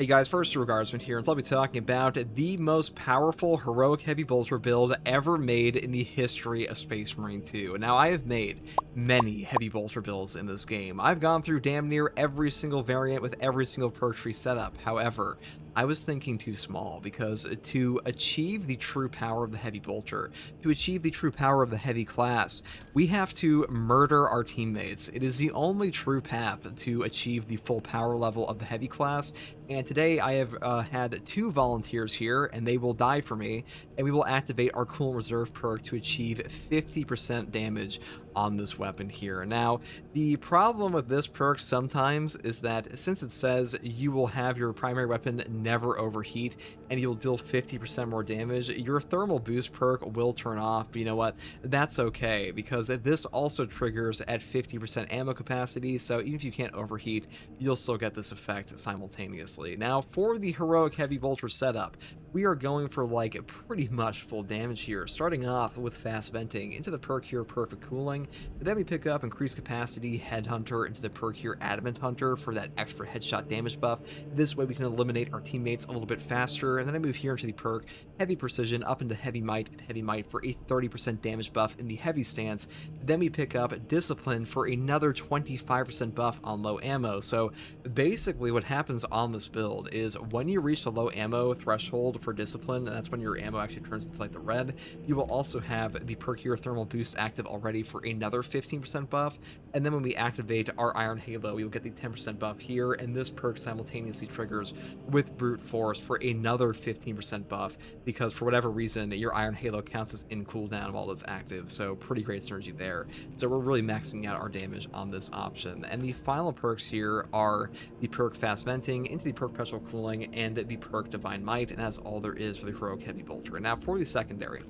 Hey guys, first Regardsman here, and I'll be talking about the most powerful heroic heavy bolter build ever made in the history of Space Marine 2. Now, I have made many heavy bolter builds in this game. I've gone through damn near every single variant with every single perk tree setup. However, I was thinking too small, because to achieve the true power of the heavy bolter, to achieve the true power of the heavy class, we have to murder our teammates. It is the only true path to achieve the full power level of the heavy class. And today I have had two volunteers here, and they will die for me, and we will activate our Cool Reserve perk to achieve 50% damage on this weapon here. Now, the problem with this perk sometimes is that since it says you will have your primary weapon never overheat and you'll deal 50% more damage, your thermal boost perk will turn off. But you know what? That's okay, because this also triggers at 50% ammo capacity, so even if you can't overheat, you'll still get this effect simultaneously. Now, for the heroic heavy bolter setup, we are going for like pretty much full damage here, starting off with fast venting into the perk here perfect cooling, and then we pick up increased capacity headhunter into the perk here adamant hunter for that extra headshot damage buff. This way we can eliminate our teammates a little bit faster, and then I move here into the perk heavy precision up into heavy might and heavy might for a 30% damage buff in the heavy stance. Then we pick up discipline for another 25% buff on low ammo. So basically what happens on this build is when you reach the low ammo threshold for discipline, and that's when your ammo actually turns into like the red, you will also have the perk here thermal boost active already for another 15% buff. And then when we activate our Iron Halo, we will get the 10% buff here, and this perk simultaneously triggers with brute force for another 15% buff, because for whatever reason your Iron Halo counts as in cooldown while it's active. So pretty great synergy there. So we're really maxing out our damage on this option. And the final perks here are the perk fast venting into the perk perpetual cooling and the perk divine might, and that's all there is for the heroic heavy bolter. And now for the secondary,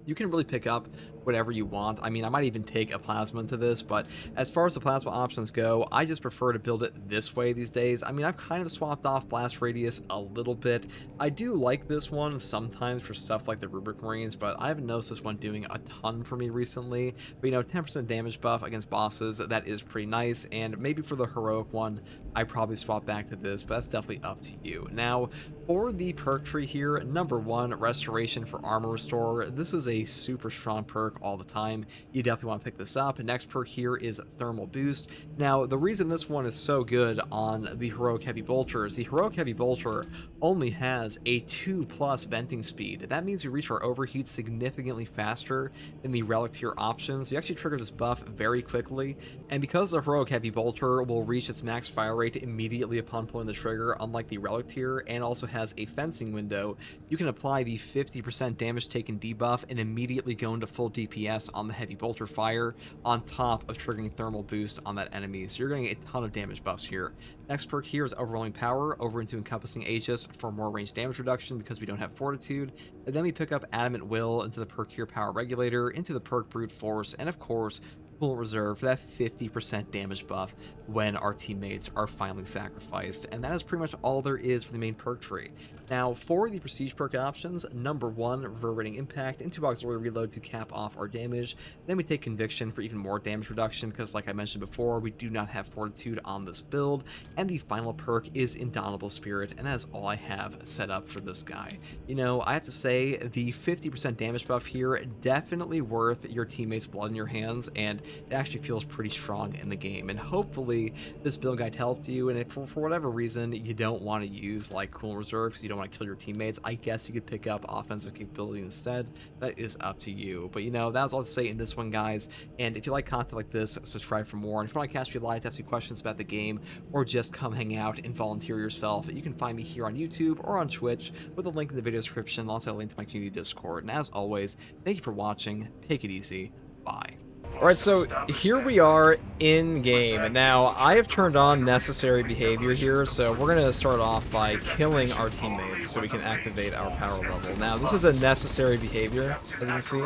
you can really pick up whatever you want. I mean, I might even take a plasma into this, but as far as the plasma options go, I just prefer to build it this way these days. I mean, I've kind of swapped off blast radius a little bit. I do like this one sometimes for stuff like the Rubric Marines, but I haven't noticed this one doing a ton for me recently. But you know, 10% damage buff against bosses, that is pretty nice. And maybe for the heroic one, I probably swap back to this, but that's definitely up to you. Now, for the perk tree here, number one, restoration for armor restore. This is a super strong perk all the time. You definitely want to pick this up. Next perk here is thermal boost. Now, the reason this one is so good on the heroic heavy bolter is the heroic heavy bolter only has a 2+ venting speed. That means we reach our overheat significantly faster than the relic tier options. You actually trigger this buff very quickly, and because the heroic heavy bolter will reach its max fire rate immediately upon pulling the trigger, unlike the relic tier, and also has a fencing window, you can apply the 50% damage taken debuff and immediately go into full DPS on the heavy bolter fire, on top of triggering thermal boost on that enemy. So you're getting a ton of damage buffs here. Next perk here is overwhelming power over into encompassing Aegis for more range damage reduction because we don't have fortitude. And then we pick up adamant will into the perk here power regulator, into the perk brute force, and of course Cool Reserve for that 50% damage buff when our teammates are finally sacrificed. And that is pretty much all there is for the main perk tree. Now, for the prestige perk options, number one, reverberating impact into auxiliary reload to cap off our damage. Then we take conviction for even more damage reduction because, like I mentioned before, we do not have fortitude on this build. And the final perk is indomitable spirit, and that's all I have set up for this guy. You know, I have to say the 50% damage buff here, definitely worth your teammates' blood in your hands, and it actually feels pretty strong in the game. And hopefully this build guide helped you, and if for whatever reason you don't want to use like Cool Reserve because you don't want to kill your teammates, I guess you could pick up offensive capability instead. That is up to you. But you know, that's all to say in this one, guys. And if you like content like this, subscribe for more. And if you want to catch me live to ask me questions about the game, or just come hang out and volunteer yourself, you can find me here on YouTube or on Twitch with a link in the video description, and also a link to my community Discord. And as always, thank you for watching. Take it easy. Bye. Alright, so here we are in game, and now I have turned on necessary behavior here, so we're going to start off by killing our teammates so we can activate our power level. Now, this is a necessary behavior, as you can see,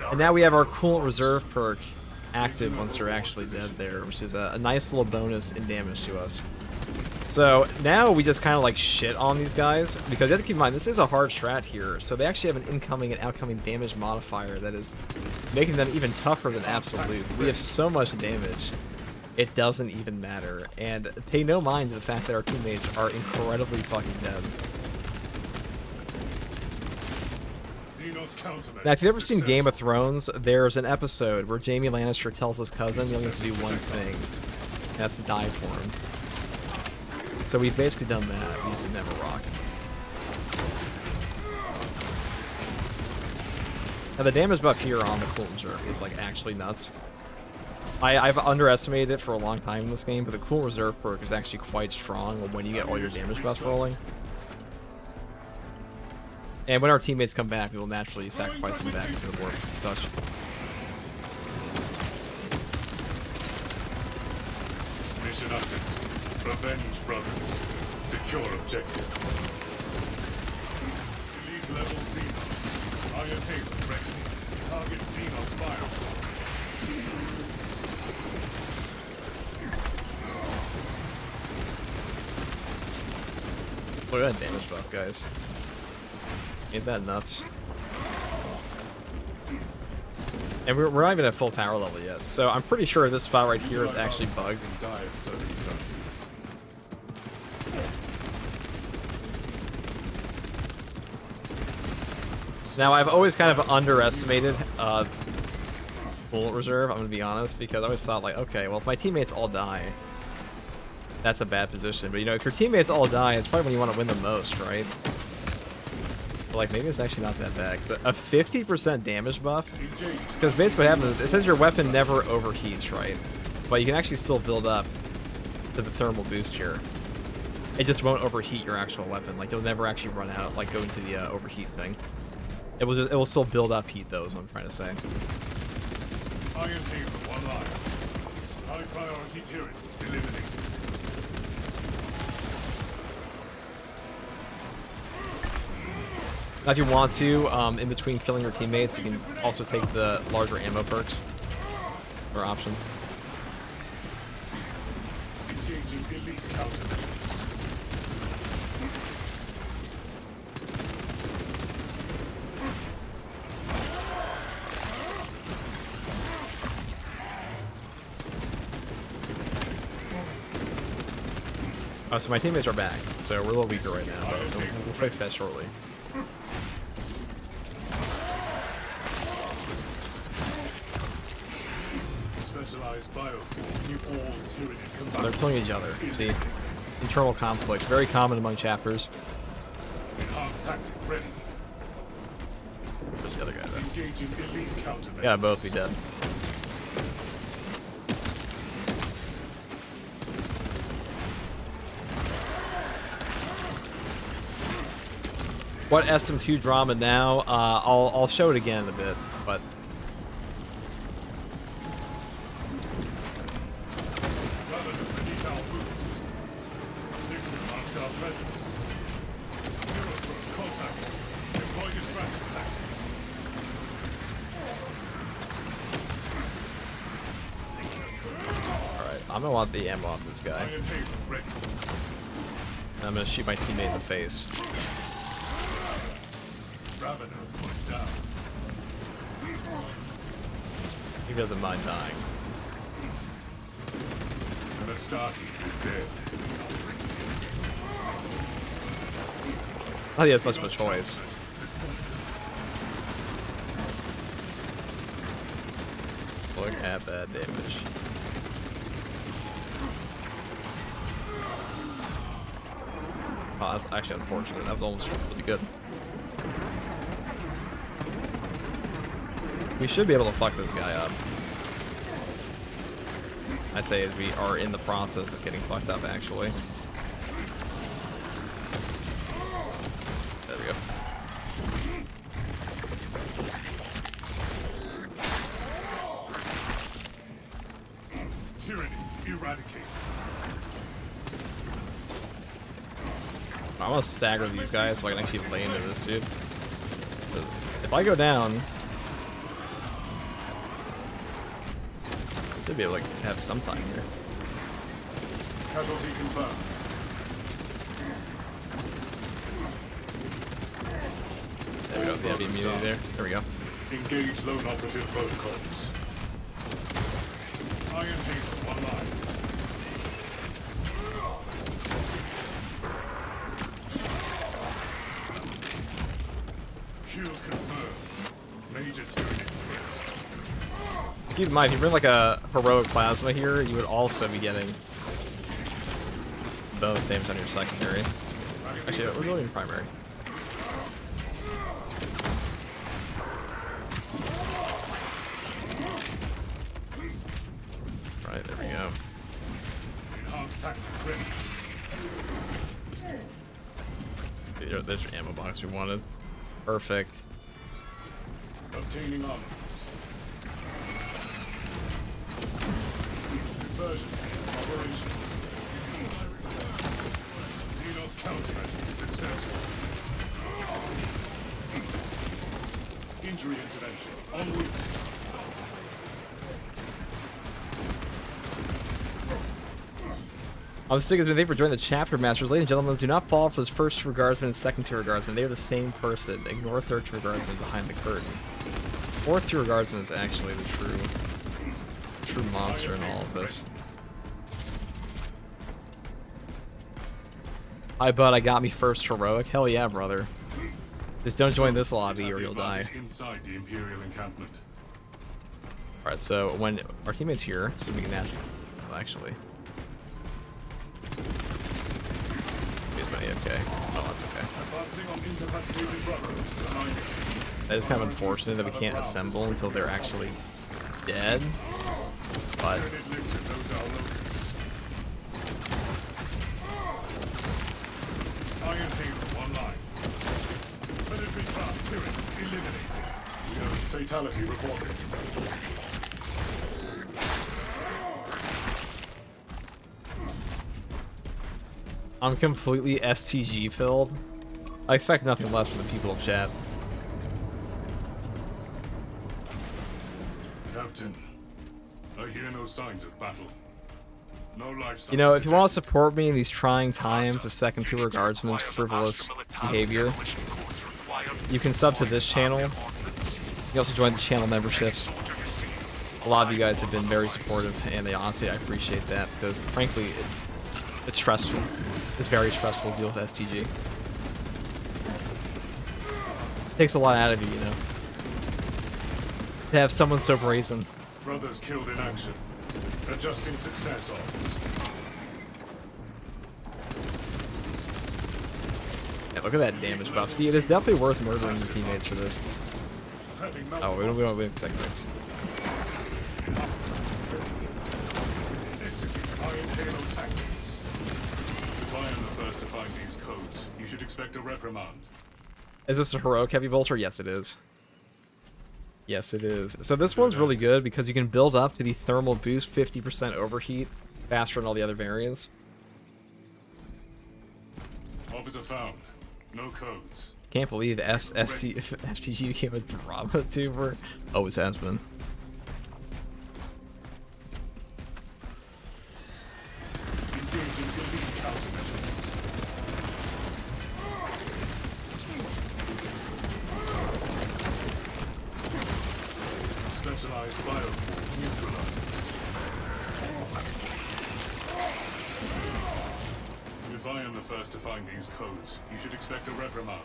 and now we have our Cool Reserve perk active once they're actually dead there, which is a nice little bonus in damage to us. So now we just kind of like shit on these guys, because you have to keep in mind this is a hard strat here, so they actually have an incoming and outcoming damage modifier that is making them even tougher than absolute. We have so much damage, It doesn't even matter. And pay no mind to the fact that our teammates are incredibly fucking dead. Now, if you've ever seen Game of Thrones, there's an episode where Jaime Lannister tells his cousin he only has to do one thing. And that's to die for him. So we've basically done that. We just didn't have a rock. Now, the damage buff here on the Cool Reserve is, like, actually nuts. I've underestimated it for a long time in this game, but the Cool Reserve perk is actually quite strong when you get all your damage buffs rolling. And when our teammates come back, we will naturally sacrifice them back into the warp touch. Mission update. Revenge brothers. Secure objective. Elite level Xenos. Iron Haven ready. Target Xenos fire. Look at that damage buff, guys. Ain't that nuts? And we're not even at full power level yet, so I'm pretty sure this spot right here is actually bugged. Now, I've always kind of underestimated bullet reserve, I'm gonna be honest, because I always thought, like, okay, well, if my teammates all die, that's a bad position. But, you know, if your teammates all die, it's probably when you want to win the most, right? But, like, maybe it's actually not that bad. Cause a 50% damage buff, because basically what happens is, it says your weapon never overheats, right? But you can actually still build up to the thermal boost here. It just won't overheat your actual weapon. Like, you'll never actually run out, like, go into the overheat thing. It will still build up heat, though, is what I'm trying to say. Iron Haven, one line. High priority turret, eliminated. Now, if you want to, in between killing your teammates, you can also take the larger ammo perks. Or option. Engaging elite countermeasures. Oh, so my teammates are back, so we're a little weaker right now, but we'll fix that shortly. Specialized bioform, all Tyranid combatants. They're killing each other. See? Internal conflict. Very common among chapters. Enhanced tactic ready. Where's the other guy, though? Engaging elite countermeasures. Yeah, both be dead. What SM2 drama now? I'll show it again in a bit, but Beneath our boots. Victor marked our presence. Hero contact. Deploy distraction tactics. alright. I'm gonna want the ammo off this guy. Iron Haven ready. And I'm gonna shoot my teammate in the face. Ravener put down. He doesn't mind dying. Anastasis is dead. I don't think he has much of a choice. Look at that damage. Oh, that's actually unfortunate. That was almost really good. We should be able to fuck this guy up. I say as we are in the process of getting fucked up, actually. There we go. Tyranny eradicated. I'm gonna stagger these guys so I can actually lay into this dude. If I go down, should be able to have some time here. Casualty confirmed. There we go. The heavy immunity there. There we go. Engage lone operative protocols. Iron Haven, one line. keep in mind, if you bring like a heroic plasma here, you would also be getting bonus damage on your secondary. Actually, we're going in primary. Right, there we go. Enhanced tactic ready. There's your ammo box we wanted. Perfect. Obtaining armaments. Conversion operation. Xenos countermeasures successful. Injury intervention en route. I'm sick of thank you for joining the chapter masters. Ladies and gentlemen, do not fall for this first tier guardsman and second tier guardsman. They are the same person. Ignore third tier guardsman behind the curtain. Fourth tier guardsman is actually the true monster in all of this. Hi bud, I got me first heroic. Hell yeah, brother. Just don't join this lobby or you'll die. Inside the Imperial encampment. Alright, so when our teammate's here, so we can naturally actually. Okay. Oh, that's okay. That is kind of unfortunate that we can't assemble until they're actually dead. But Iron Halo online. Military class Tyranid eliminated. We have fatality reported. I'm completely STG filled. I expect nothing less from the people of chat. Captain, I hear no signs of battle. No life signs. You know, if you want to support me in these trying times of second tier guardsmen's frivolous behavior, you can sub to this channel. You can also join the channel memberships. A lot of you guys have been very supportive, and honestly, I appreciate that because, frankly, it's stressful. It's very stressful to deal with STG. Takes a lot out of you, you know. To have someone so brazen. Brothers killed in action. Adjusting success odds. Yeah, look at that damage buff. See, it is definitely worth murdering your teammates for this. Oh, we don't have second mates. Execute Iron Halo tactics. If I am the first to find these codes, you should expect a reprimand. Is this a heroic heavy bolter? Yes, it is. Yes, it is. So this one's really good because you can build up to the thermal boost 50% overheat faster than all the other variants. Officer found. No codes. Can't believe FTG became a drama tuber. Always has been. Engaging elite countermeasures. Specialized bioform neutralized. If I am the first to find these codes, you should expect a reprimand.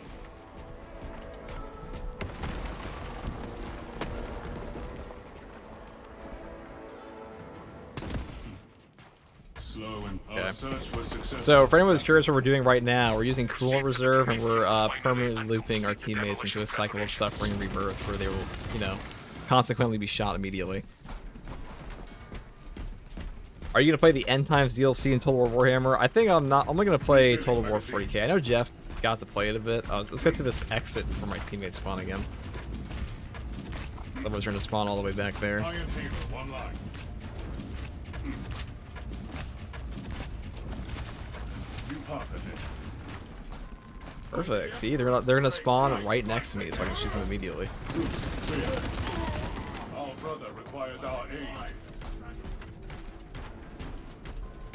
Slow and our search was successful. So for anyone who's curious what we're doing right now, we're using coolant reserve and we're permanently looping our teammates into a cycle of suffering and rebirth where they will, you know, consequently be shot immediately. Are you gonna play the End Times DLC in Total War Warhammer? I think I'm not. I'm only gonna play Total War 40k. I know Jeff got to play it a bit. Let's get to this exit before my teammates spawn again. Otherwise, we're gonna spawn all the way back there. Iron Halo, one line. You pop it. Perfect. See, they're gonna spawn right next to me, so I can shoot them immediately. Clear. Our brother requires our aid.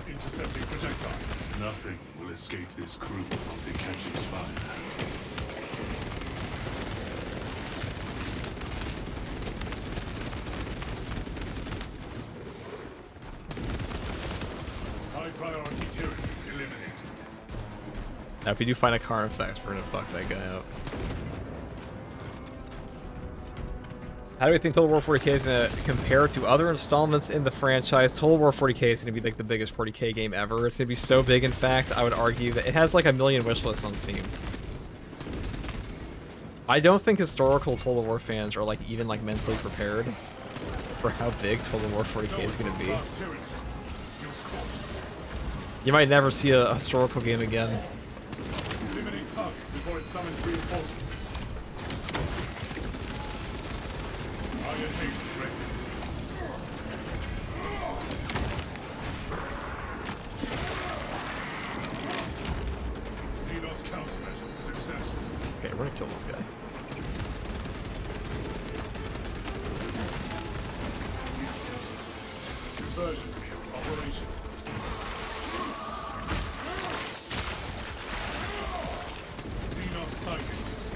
Intercepting projectiles. Nothing will escape this crew once it catches fire. High priority Tyranid eliminated. Now, if we do find a Carnifex, we're gonna fuck that guy up. How do we think Total War 40k is going to compare to other installments in the franchise? Total War 40k is going to be like the biggest 40k game ever. It's going to be so big, in fact, I would argue that it has like 1 million wishlists on Steam. I don't think historical Total War fans are like even like mentally prepared for how big Total War 40k is going to be. You might never see a historical game again. Eliminate target before it summons reinforcements. Iron Halo ready. Xenos countermeasures successful. Okay, we're gonna kill this guy. Conversion field operational. Xenos sighting.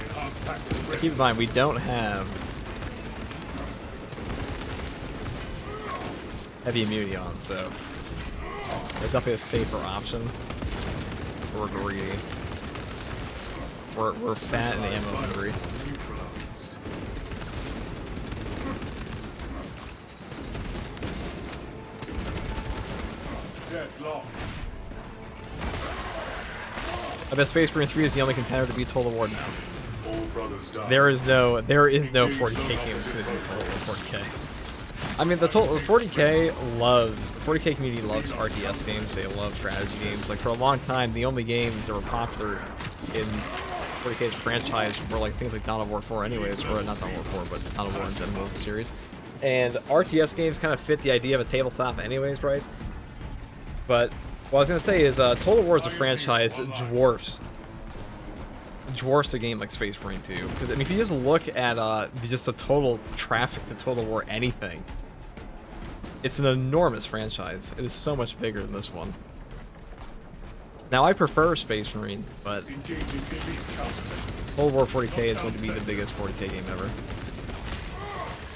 Enhanced tactical But ready. keep in mind, we don't have heavy immunity on, so it's definitely a safer option. We're greedy. We're fat and ammo hungry. Neutralized. Deadlock. I bet Space Marine 3 is the only contender to beat Total War now. All brothers die. There is no 40k game that's gonna beat Total War 40k. I mean, the 40k community loves RTS games. They love strategy games. Like for a long time, the only games that were popular in 40k's franchise were like things like Dawn of War 4, anyways, or not Dawn of War 4, but Dawn of War in general as a series. And RTS games kind of fit the idea of a tabletop, anyways, right? But what I was gonna say is, Total War as a franchise dwarfs a game like Space Marine 2. Because I mean, if you just look at just the total traffic to Total War anything, it's an enormous franchise. It is so much bigger than this one. Now, I prefer Space Marine, but Engaging elite countermeasures. Total War 40k is going to be the biggest 40k game ever.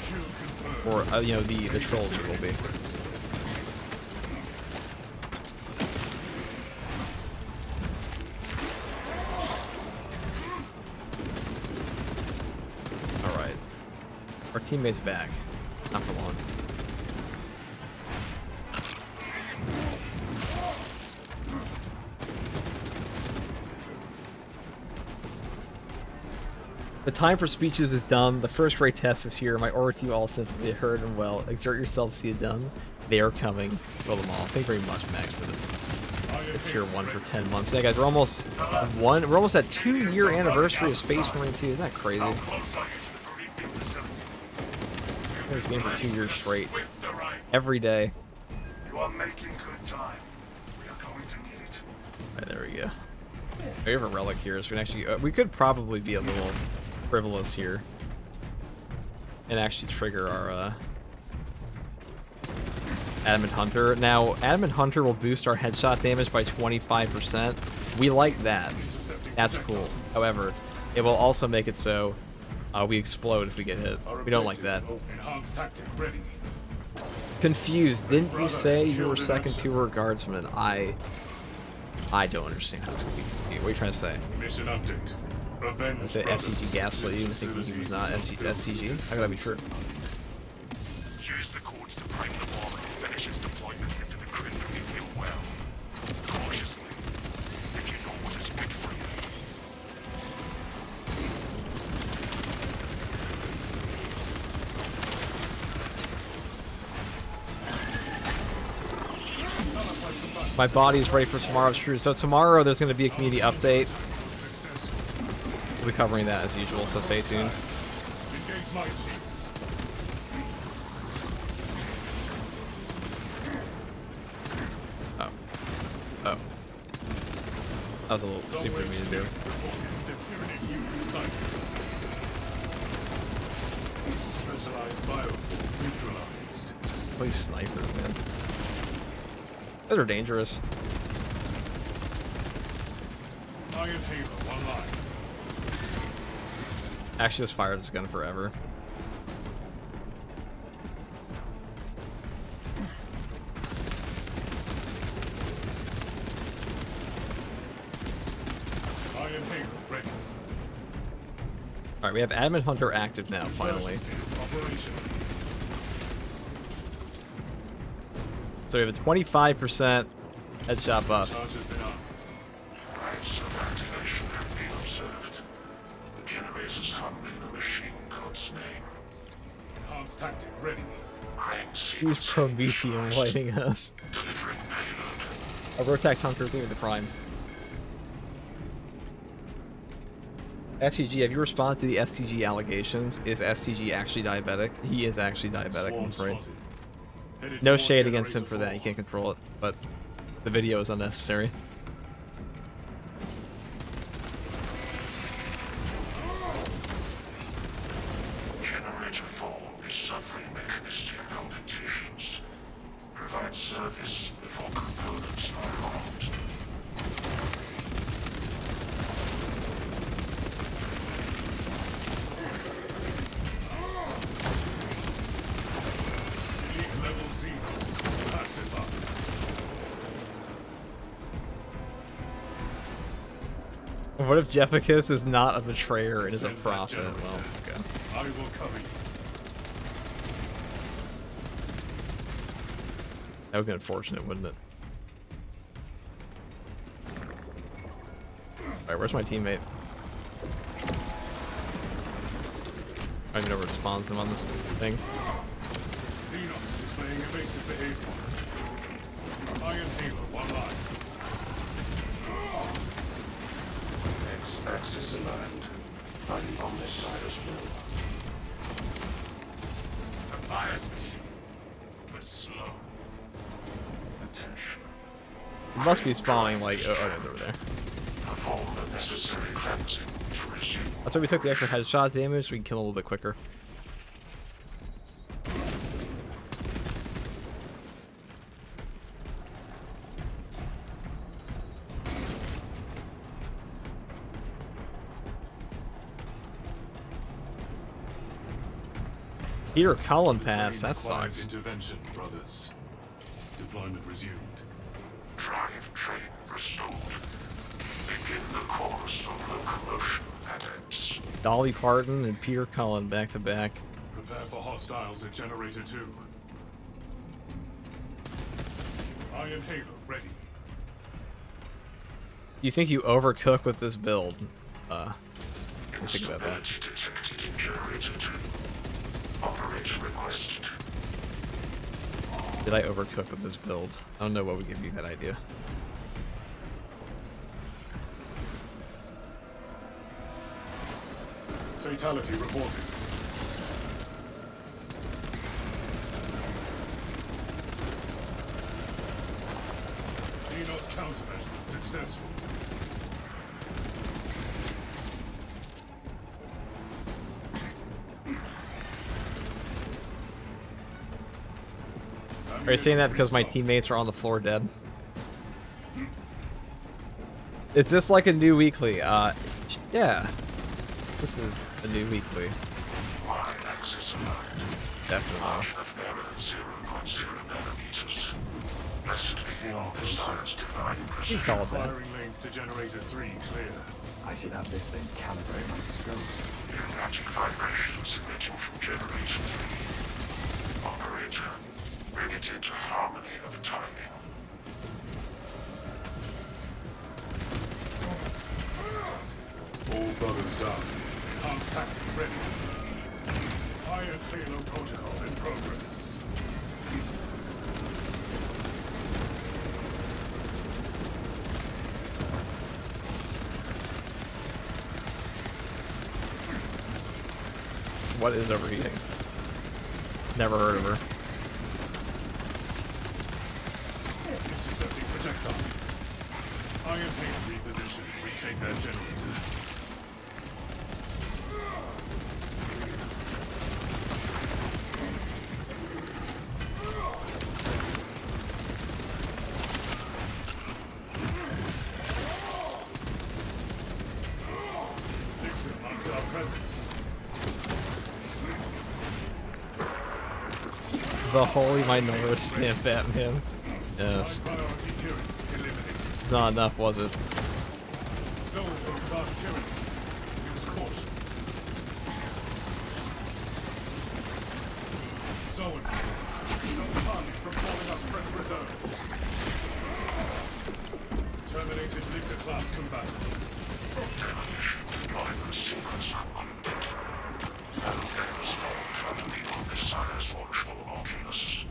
Kill confirmed. Or, you know, the Trolls will be. Alright. Our teammate's back. Not for long. The time for speeches is done. The first grade test is here. My order to you all simply heard and well. Exert yourselves to see it done. They are coming. Kill them all. Thank you very much, Max, for the tier 1 for 10 months. Yeah, guys, we're almost at 2-year anniversary of Space Marine 2. Isn't that crazy? Close are you to the reaping facility? Playing this game for 2 years straight. Every day. You are making good time. We are going to need it. Alright, there we go. We have a relic here, so we can actually we could probably be a little frivolous here and actually trigger our Adamant Hunter. Now, Adamant Hunter will boost our headshot damage by 25%. We like that. That's cool. However, it will also make it so we explode if we get hit. We don't like that. Enhanced tactic ready. Confused. Didn't you say you were second to a guardsman? I don't understand how this can be confused. What are you trying to say? Mission update. Revenge I say STG gaslit you and thinking he was not STG? How could that be true? Use the cords to prime the bomb and finish its deployment into the Krindrian field well. Cautiously, if you know what is good for you. My body's ready for tomorrow's truth. So tomorrow there's going to be a community update. We'll be covering that as usual, so stay tuned. Engage my shields. Oh. Oh. That was a little stupid of me to do. Determinate unit sighted. Specialized bioform neutralized. Please snipers, man. Those are dangerous. Iron Halo online. Actually, just fire this gun forever. Iron Halo ready. Alright, we have Admin Hunter active now, finally. Operational. So we have a 25% headshot buff. Charge has been up. Rights of activation have been observed. The generator's humming the machine god's name. Enhanced tactic ready. Crane Who's Prometheum lighting us? delivering payload. A Vortex Hunter through the Prime. STG, have you responded to the STG allegations? Is STG actually diabetic? He is actually diabetic, I'm afraid. No shade against him for that, he can't control it, but the video is unnecessary. Generator 4 is suffering mechanistic palpitations. Provide service before components are harmed. Elite level Xenos. Passive up. What if Jefficus is not a betrayer and is a prophet? Well, okay. I will cover you. That would be unfortunate, wouldn't it? Alright, where's my teammate? I don't even know where it spawns him on this thing. Xenos displaying evasive behavior. Iron Halo, one line. X-axis aligned. Fighting on this side as well. A bias machine, but slow. Attention. It must be spawning like oh, it's over there. Perform the necessary cleansing to resume. That's why we took the extra headshot damage so we can kill a little bit quicker. Peter Cullen passed, that sucks. Intervention, brothers. Deployment resumed. Drive train restored. Begin the course of locomotion, adepts. Dolly Parton and Peter Cullen back to back. Prepare for hostiles at Generator 2. Iron Halo ready. You think you overcook with this build? Think about that. Instability detected in Generator 2. Operator requested. Did I overcook with this build? I don't know what would give you that idea. Fatality reported. Xenos countermeasures successful. Are you saying that because my teammates are on the floor dead? Is this like a new weekly? Yeah. This is a new weekly. Y-axis aligned. Definitely. Margin of error 0.0 nanometers. Blessed be the All-Desires divine You precision. call it that. Firing lanes to Generator 3 clear. I should have this thing calibrate my scopes. Erratic vibrations emitting from Generator 3. Operator, bring it into harmony of timing. All brothers down. Enhanced tactic ready. Iron Halo protocol in progress. What is overheating? Never heard of her. Intercepting projectiles. Iron Halo reposition. Retake that generator. Victim marked our presence. The holy minority fan Batman. Yes. Priority tyranny eliminated. It's not enough, was it? Zone from class tyranny. Use caution. one. Stop the target from calling up fresh reserves. Terminated Victor-class combatant. Demolition deployment sequence concluded. Hellgale's hold under the Omnissiah's watchful oculus.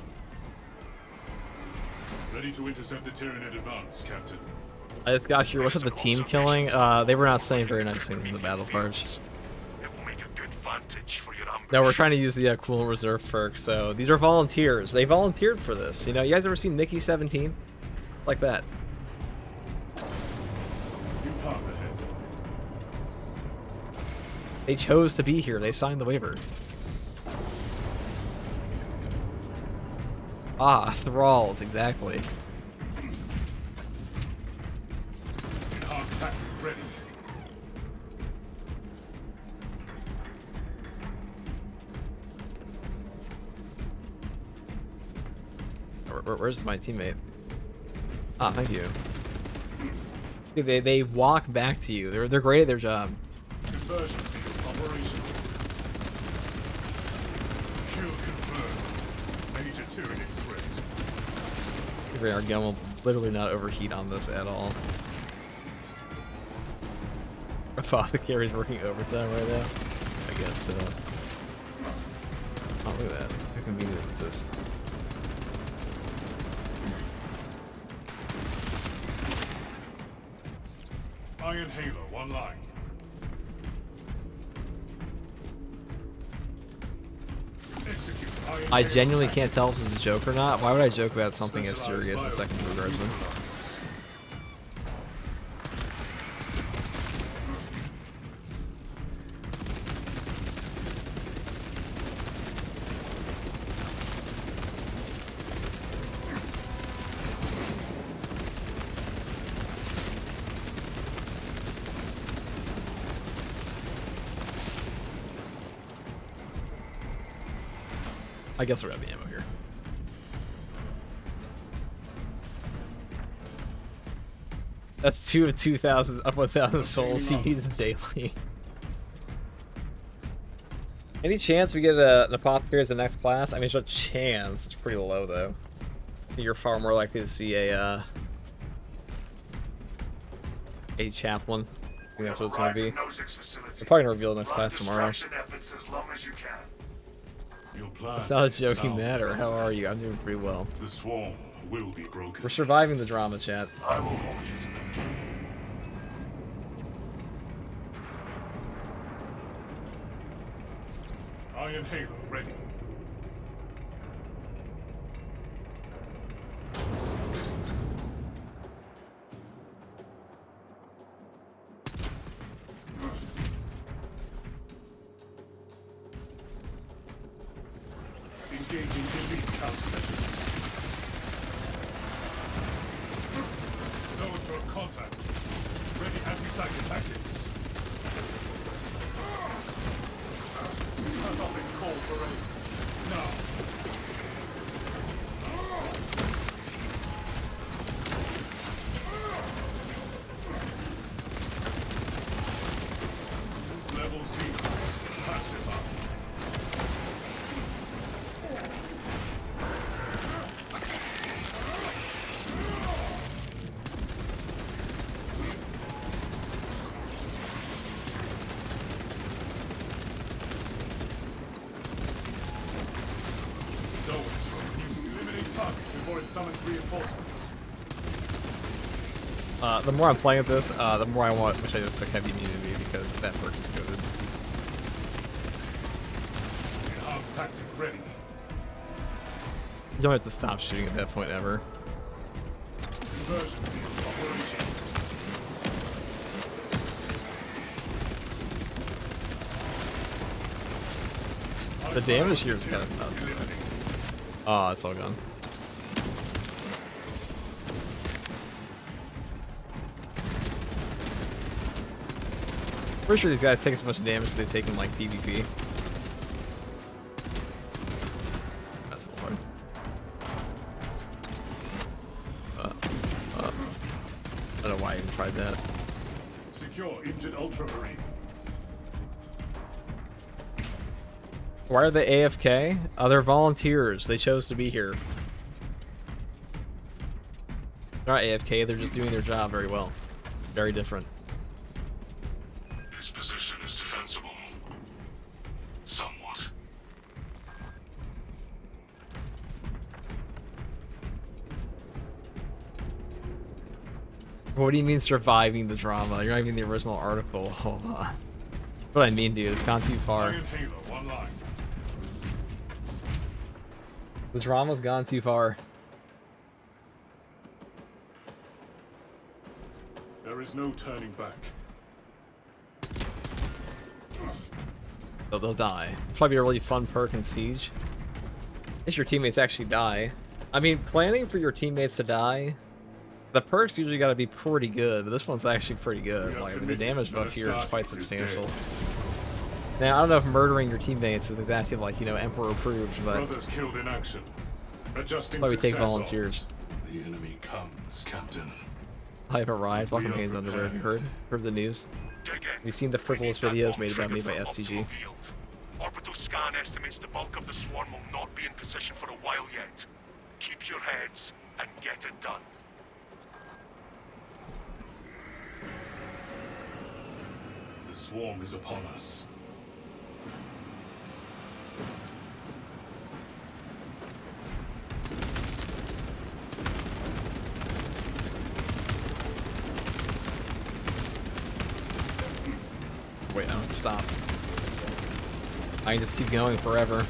Ready to intercept the Tyranid advance, Captain. I just got here. What's up the team killing? They were not saying very nice things in the battle cards. It will make a good vantage for your ambush. No, we're trying to use the coolant reserve perk, so these are volunteers. They volunteered for this. You know, you guys ever seen Nikki 17? Like that. New path ahead. They chose to be here. They signed the waiver. Ah, thralls, exactly. Enhanced tactic ready. Where's my teammate? Ah, thank you. Dude, they walk back to you. They're great at their job. Conversion field operational. Kill confirmed. Major Tyranid threat. Our gun will literally not overheat on this at all. Apothecary's working overtime right now. I guess so. Oh, look at that. How convenient is this? Iron Halo, one line. Execute Iron I Halo genuinely tactics. can't tell if this is a joke or not. Why would I joke about something as serious as second Blue Guardsman? I guess we're out of ammo here. That's 2 of 2,000 of 1,000 souls he needs daily. Any chance we get an apothecary as the next class? I mean, there's a chance. It's pretty low though. I think you're far more likely to see a chaplain. I think that's what it's gonna be. They're probably gonna reveal the next class tomorrow. It's not a joking matter. How are you? I'm doing pretty well. The swarm will be broken. We're surviving the drama, chat. I will hold you to them. Iron Halo ready. Engaging elite countermeasures. Zone for contact. Ready anti-psychic tactics. Cut off its call for aid. Now. Level 0. Pacify. Eliminate target before it summons reinforcements. The more I'm playing with this, the more I wish I just took heavy immunity because that perk is good. Enhanced tactic ready. You don't have to stop shooting at that point ever. Conversion field operation. The damage here is kind of nuts. Oh, it's all gone. Pretty sure these guys take as much damage as they take in like PvP. That's a little hard. I don't know why I even tried that. Secure injured Ultramarine. Why are they AFK? They're volunteers. They chose to be here. They're not AFK, they're just doing their job very well. Very different. This position is defensible. Somewhat. What do you mean surviving the drama? You're not even in the original article. Hold on. That's what I mean, dude. It's gone too far. Iron Halo, one line. The drama's gone too far. There is no turning back. They'll die. It's probably a really fun perk in Siege. If your teammates actually die. I mean, planning for your teammates to die, the perks usually gotta be pretty good, but this one's actually pretty good. Like, the damage buff here is quite substantial. Now, I don't know if murdering your teammates is exactly like, you know, Emperor approved, but Brothers killed in action. Adjusting probably take success volunteers. odds. The enemy comes, Captain. I haven't arrived. Welcome to Haynes Underwear. Have you heard the news? Have you seen the frivolous videos made about me by STG? Orbital scan estimates the bulk of the swarm will not be in position for a while yet. Keep your heads and get it done. The swarm is upon us. Wait, I don't have to stop. I can just keep going forever.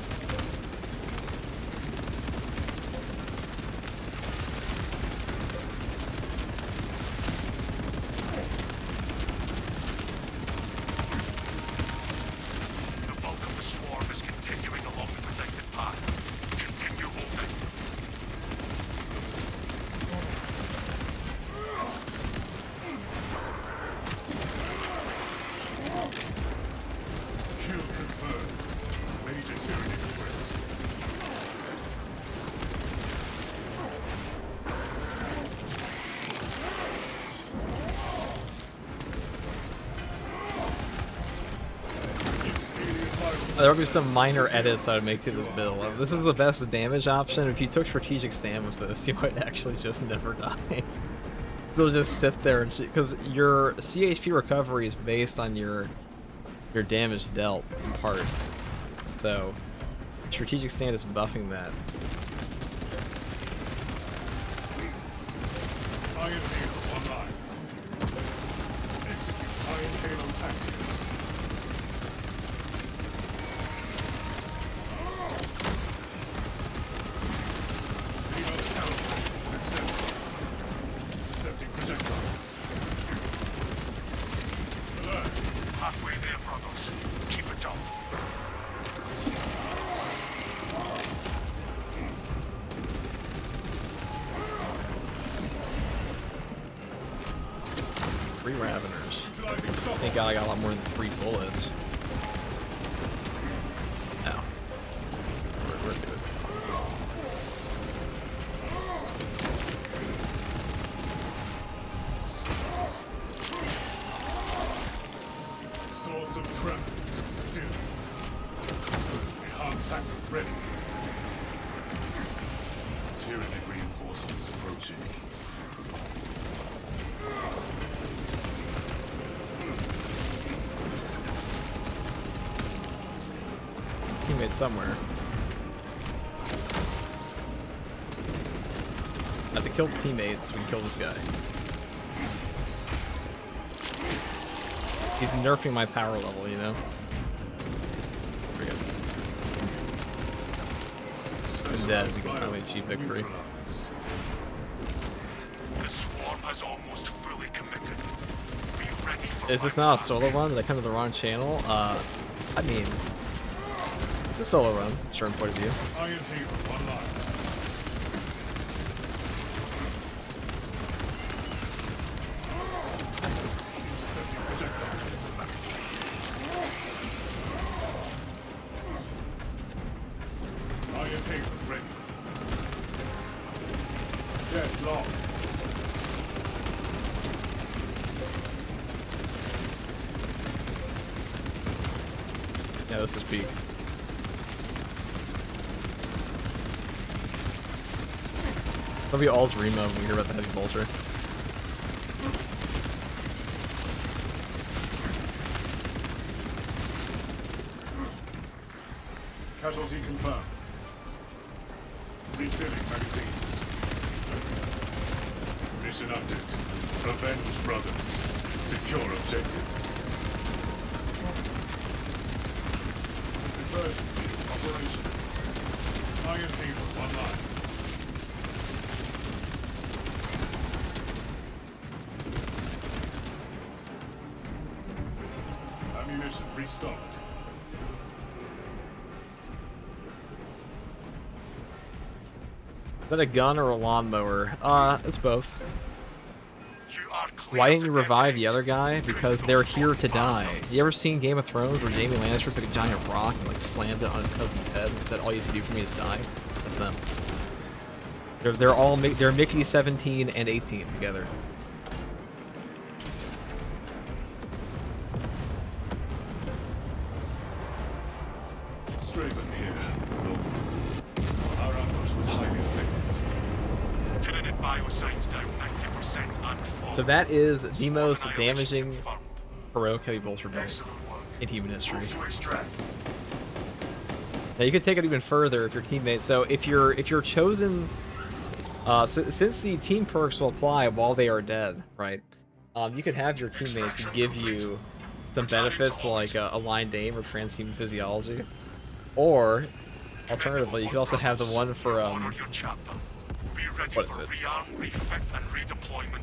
The bulk of the swarm is continuing along the predicted path. Continue holding. Kill confirmed. Major Tyranid threat. There will be some minor edits I would make to this build. This is the best damage option. If you took strategic stand with this, you might actually just never die. You'll just sit there and because your CHP recovery is based on your damage dealt in part. So strategic stand is buffing that. Iron Halo online. Execute Iron Halo tactics. Xenos counter successful. Accepting projectiles. Alert. Halfway there, brothers. Keep it up. Three Raveners. Thank God I got a lot more than 3 bullets. No. We're good. Source of tremors still. Enhanced tactic ready. Tyranid reinforcements approaching. Teammate somewhere. I have to kill the teammates so we can kill this guy. He's nerfing my power level, you know? There we go. I'm dead, we can finally achieve victory. The swarm has almost fully committed. Be ready for Is this not a solo run? Did I come to the wrong channel? I mean, it's a solo run, from a certain point of view. Iron Halo online. Intercepting projectiles. Iron Halo ready. Deadlock. Yeah, this is peak. That'll be all dream of when we hear about the heavy bolter. Casualty confirmed. Refilling magazines. Mission update. Avenge brothers. Secure objective. Conversion field operational. Iron Halo online. Ammunition restocked. Is that a gun or a lawnmower? It's both. Why didn't you revive the other guy? Because they're here to die. You ever seen Game of Thrones where Jaime Lannister took a giant rock and like slammed it on his cousin's head? That all you have to do for me is die? That's them. They're Mickey 17 and 18 together. Straven here. Our ambush was highly effective. Tyranid bioscience down 90% and full. So that is the most damaging heroic heavy bolter build in human history. Now you could take it even further if your teammates. So if you're chosen, since the team perks will apply while they are dead, right? You could have your teammates give you some benefits like aligned aim or transhuman physiology, or alternatively, you could also have the one for what is it?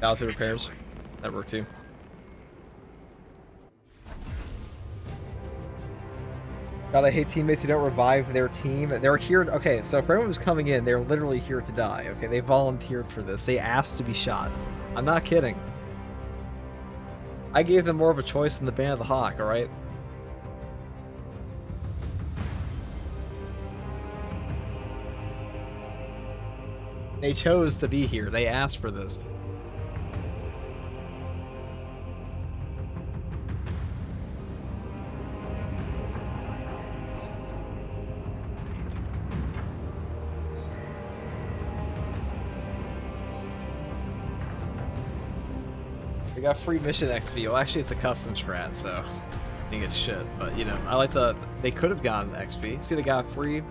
Battlefield repairs. That worked too. God, I hate teammates who don't revive their team. They're here. Okay, so for anyone who's coming in, they're literally here to die. Okay, they volunteered for this. They asked to be shot. I'm not kidding. I gave them more of a choice than the Band of the Hawk. All right. They chose to be here. They asked for this. They got free mission XP. Well, actually, it's a custom strat, so I think it's shit. But, you know, I like the... They could have gotten XP. See, they got free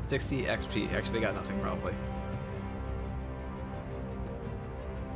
60 XP. Actually, they got nothing, probably.